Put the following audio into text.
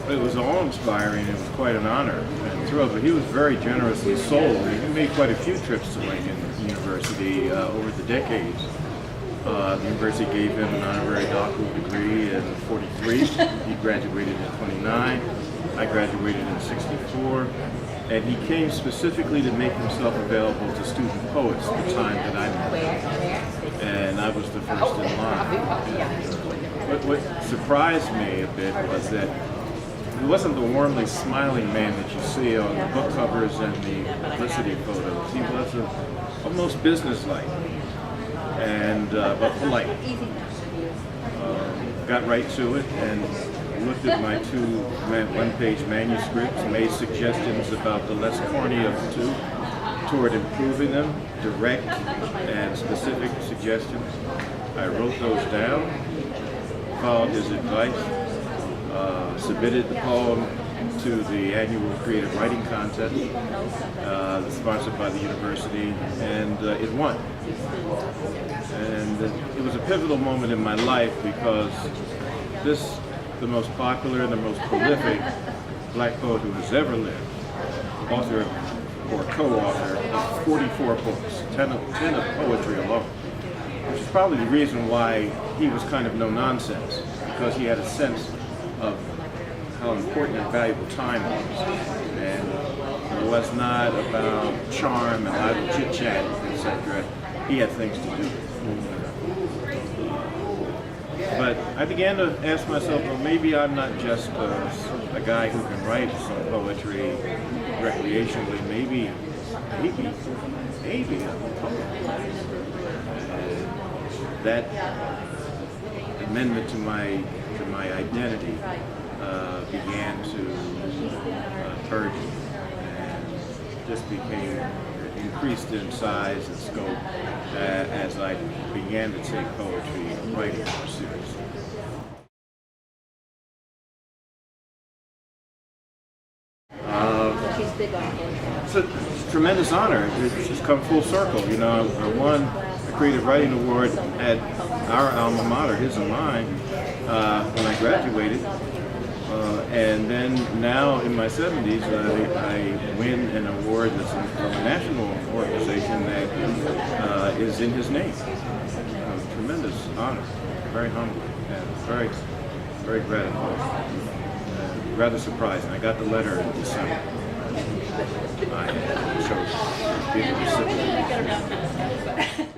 It was awe-inspiring. It was quite an honor and thrill. But he was very generously sold. He made quite a few trips to Lincoln University over the decades. The university gave him an honorary doctoral degree in '43. He graduated in '29. I graduated in '64. And he came specifically to make himself available to student poets the time that I met him. And I was the first in line. What surprised me a bit was that he wasn't the warmly smiling man that you see on the book covers and the publicity photos. He was almost businesslike and but polite. Got right to it and looked at my two one-page manuscripts, made suggestions about the less corny of the two toward improving them, direct and specific suggestions. I wrote those down, followed his advice, submitted the poem to the annual creative writing contest sponsored by the university, and it won. And it was a pivotal moment in my life because the most popular and the most prolific black poet who has ever lived, author or co-author of 44 books, 10 of poetry alone, which is probably the reason why he was kind of no nonsense, because he had a sense of how important and valuable time was. And it was not about charm and idle chit-chat, etc. He had things to do. But I began to ask myself, well, maybe I'm not just a guy who can write some poetry recreationally. Maybe I'm a poet. That amendment to my identity began to burgeon and just increased in size and scope as I began to take poetry and writing more seriously. It's a tremendous honor. It's just come full circle. You know, I won a Creative Writing Award at our alma mater, his and mine, when I graduated. And then now in my 70s, I win an award that's from a national organization that is in his name. Tremendous honor, very humbling, and very, very gratifying. Rather surprising. I got the letter in December. I chose to be the recipient.